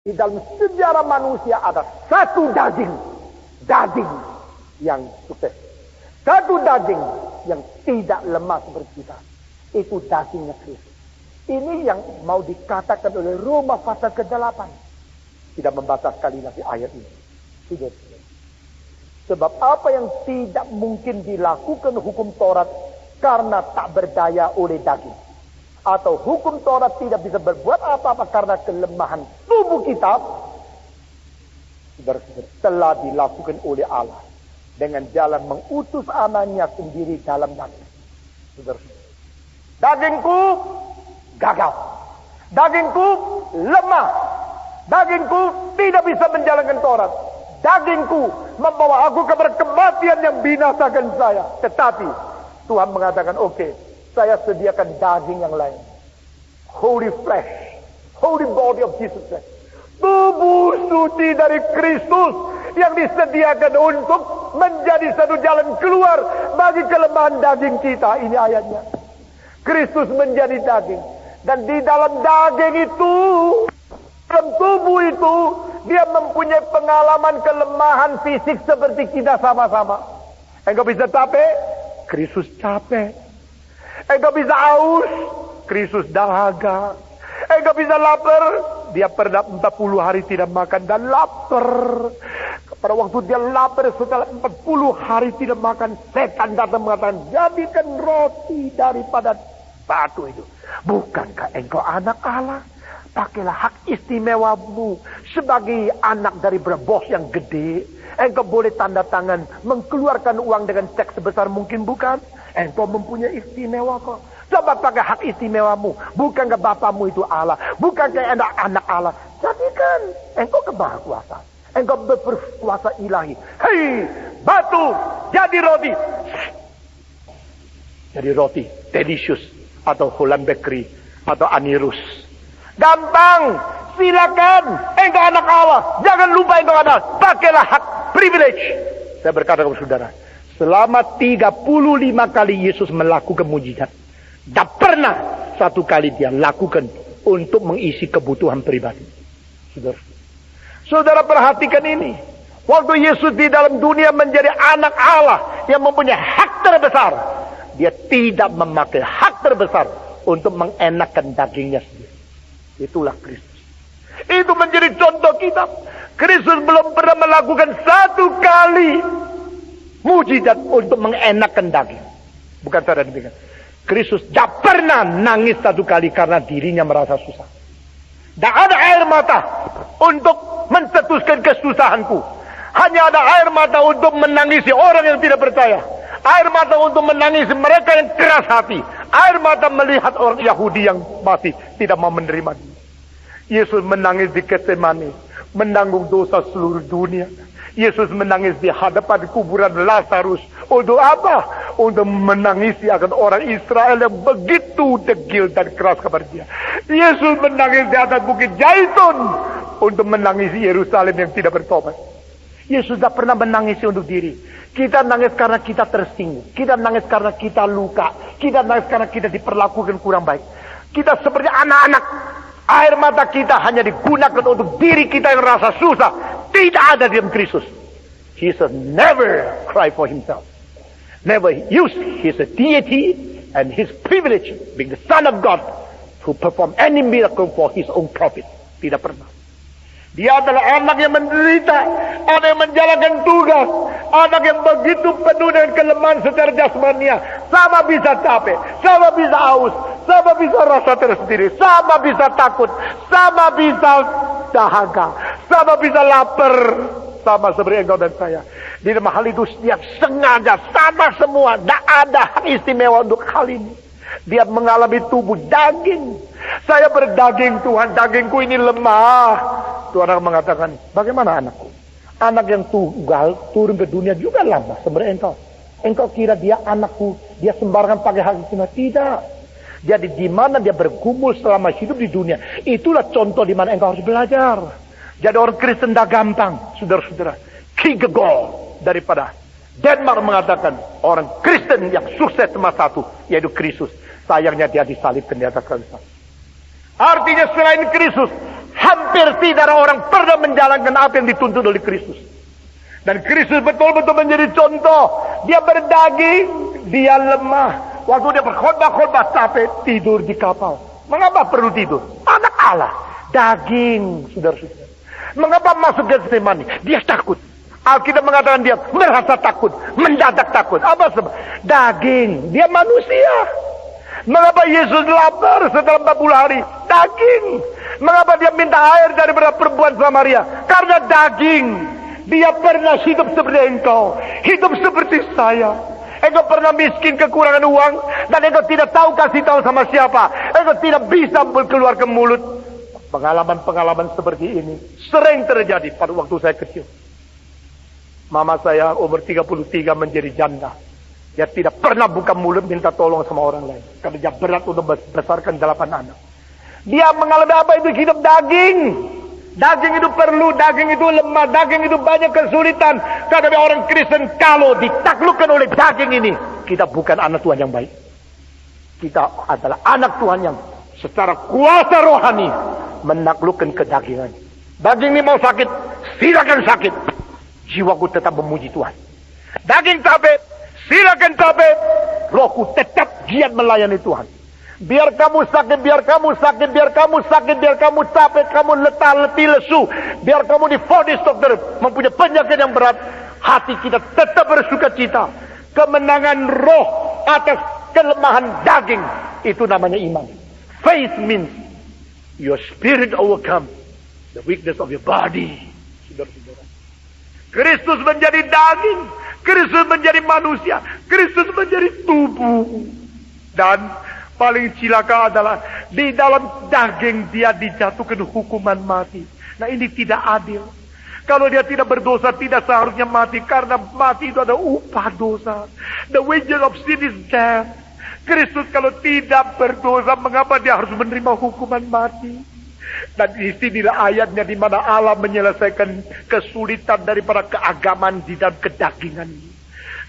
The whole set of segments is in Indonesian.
Di dalam sejarah manusia ada satu daging yang sukses. Satu daging yang tidak lemah seperti kita. Itu dagingnya Kristus. Ini yang mau dikatakan oleh Roma pasal ke-8. Tidak membaca sekali lagi ayat ini. Sudah. Sebab apa yang tidak mungkin dilakukan hukum Taurat karena tak berdaya oleh daging. Atau hukum Taurat tidak bisa berbuat apa-apa karena kelemahan tubuh kita. Saudara-saudara, telah dilakukan oleh Allah. Dengan jalan mengutus anaknya sendiri dalam daging. Saudara-saudara, dagingku gagal. Dagingku lemah. Dagingku tidak bisa menjalankan Taurat. Dagingku membawa aku kepada kematian yang binasakan saya. Tetapi Tuhan mengatakan, oke, saya sediakan daging yang lain. Holy flesh. Holy body of Jesus Christ. Tubuh suci dari Kristus yang disediakan untuk menjadi satu jalan keluar bagi kelemahan daging kita. Ini ayatnya. Kristus menjadi daging. Dan di dalam daging itu, dalam tubuh itu, dia mempunyai pengalaman kelemahan fisik seperti kita sama-sama. Engkau bisa capek? Kristus capek. Engkau bisa haus? Kristus dahaga. Engkau bisa lapar? Dia pernah 40 hari tidak makan dan lapar. Pada waktu dia lapar setelah 40 hari tidak makan, setan datang mengatakan, jadikan roti daripada batu itu. Bukankah engkau anak Allah? Pakailah hak istimewamu sebagai anak dari bos yang gede. Engkau boleh tanda tangan, mengeluarkan uang dengan cek sebesar mungkin, bukan? Engkau mempunyai istimewa kok. Coba pakai hak istimewamu. Bukankah bapamu itu Allah? Bukankah anak Allah? Jadikan engkau kemaha kuasa. Engkau berkuasa ilahi. Hei, batu, jadi roti. Jadi roti, delicious. Atau Holland Bakery. Atau Anirus. Gampang, silakan. Engkau anak Allah. Jangan lupa engkau anak. Pakailah hak privilege. Saya berkata kepada saudara, selama 35 kali Yesus melakukan mujizat, tak pernah satu kali dia lakukan untuk mengisi kebutuhan pribadi. Saudara perhatikan ini. Waktu Yesus di dalam dunia menjadi anak Allah yang mempunyai hak terbesar, dia tidak memakai hak terbesar untuk mengenakan dagingnya sendiri. Itulah Kristus. Itu menjadi contoh kita. Kristus belum pernah melakukan satu kali mujizat untuk mengenakan daging. Bukan saudara demikian. Kristus tak pernah nangis satu kali karena dirinya merasa susah. Tak ada air mata untuk mencetuskan kesusahanku. Hanya ada air mata untuk menangisi orang yang tidak percaya. Air mata untuk menangisi mereka yang keras hati. Air mata melihat orang Yahudi yang masih tidak mau menerima dia. Yesus menangis di Getsemani, menanggung dosa seluruh dunia. Yesus menangis di hadapan kuburan Lazarus. Untuk apa? Untuk menangisi akan orang Israel yang begitu degil dan keras kepada dia. Yesus menangis di atas bukit Zaitun untuk menangisi Yerusalem yang tidak bertobat. Yesus tidak pernah menangisi untuk diri. Kita nangis karena kita tersinggung. Kita nangis karena kita luka. Kita nangis karena kita diperlakukan kurang baik. Kita seperti anak-anak. Air mata kita hanya digunakan untuk diri kita yang rasa susah. Tidak ada di dalam Kristus. Jesus never cry for himself. Never used his deity and his privilege being the Son of God to perform any miracle for his own profit. Tidak pernah. Dia adalah anak yang menderita, anak yang menjalankan tugas, anak yang begitu penuh dengan kelemahan secara jasmania. Sama bisa capek, sama bisa haus, sama bisa rasa tersendiri, sama bisa takut, sama bisa dahaga, sama bisa lapar, sama seperti engkau dan saya. Di dalam hal itu dia sengaja sama semua, tidak ada hak istimewa untuk hal ini. Dia mengalami tubuh daging. Saya berdaging Tuhan, dagingku ini lemah. Tuhan akan mengatakan, bagaimana anakku? Anak yang tunggal turun ke dunia juga lemah sebenarnya engkau. Engkau kira dia anakku, dia sembarangan pakai hak istimewa? Tidak. Jadi di mana dia bergumul selama hidup di dunia, itulah contoh di mana engkau harus belajar. Jadi orang Kristen dah gampang, saudara-saudara. Kierkegaard daripada Denmark mengatakan orang Kristen yang sukses cuma satu, yaitu Kristus. Sayangnya dia disalibkan di atas kayu salib. Artinya selain Kristus, hampir tidak ada orang pernah menjalankan apa yang dituntut oleh Kristus. Dan Kristus betul-betul menjadi contoh. Dia berdaging, dia lemah. Waktu dia berkhotbah capek, tidur di kapal. Mengapa perlu tidur? Anak Allah, daging, saudara-saudara. Mengapa masuk ke Getsemani? Dia takut. Alkitab mengatakan dia merasa takut, mendadak takut. Apa sebab? Daging, dia manusia. Mengapa Yesus lapar setelah 40 hari? Daging. Mengapa dia minta air dari perempuan Samaria? Karena daging. Dia pernah hidup seperti engkau, hidup seperti saya. Engkau pernah miskin, kekurangan uang, dan engkau tidak tahu kasih tahu sama siapa. Engkau tidak bisa keluar ke mulut. Pengalaman-pengalaman seperti ini sering terjadi pada waktu saya kecil. Mama saya umur 33 menjadi janda. Dia tidak pernah buka mulut minta tolong sama orang lain. Karena dia berat untuk membesarkan 8 anak. Dia mengalami apa itu hidup daging. Daging itu perlu, daging itu lemah, daging itu banyak kesulitan. Karena orang Kristen kalau ditaklukkan oleh daging ini, kita bukan anak Tuhan yang baik. Kita adalah anak Tuhan yang secara kuasa rohani menaklukkan kedagingan. Daging ini mau sakit, silakan sakit. Jiwaku tetap memuji Tuhan. Daging capek, silakan capek. Rohku tetap giat melayani Tuhan. Biar kamu sakit, biar kamu sakit, biar kamu sakit, biar kamu capek, kamu letih lesu. Biar kamu divonis dokter mempunyai penyakit yang berat. Hati kita tetap bersuka cita. Kemenangan roh atas kelemahan daging. Itu namanya iman. Faith means your spirit overcome the weakness of your body. Saudara-saudara. Kristus menjadi daging. Kristus menjadi manusia. Kristus menjadi tubuh. Dan paling cilaka adalah di dalam daging dia dijatuhkan hukuman mati. Nah ini tidak adil. Kalau dia tidak berdosa tidak seharusnya mati. Karena mati itu adalah upah dosa. The wages of sin is death. Kristus kalau tidak berdosa mengapa dia harus menerima hukuman mati? Dan di sinilah ayatnya di mana Allah menyelesaikan kesulitan daripada keagamaan di dalam kedagingan ini.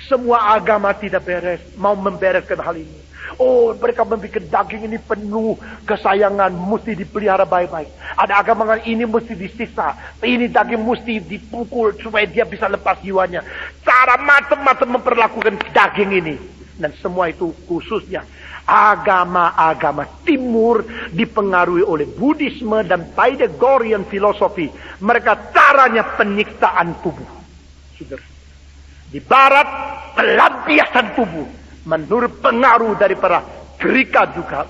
Semua agama tidak beres, mau membereskan hal ini. Oh, mereka membuat daging ini penuh kesayangan, mesti dipelihara baik-baik. Ada agama ini mesti disiksa, ini daging mesti dipukul supaya dia bisa lepas jiwanya. Cara macam-macam memperlakukan daging ini. Dan semua itu khususnya agama-agama timur dipengaruhi oleh Buddhisme dan Pythagorean filosofi. Mereka caranya penyiksaan tubuh. Di barat pelampiasan tubuh menurut pengaruh daripada Greka juga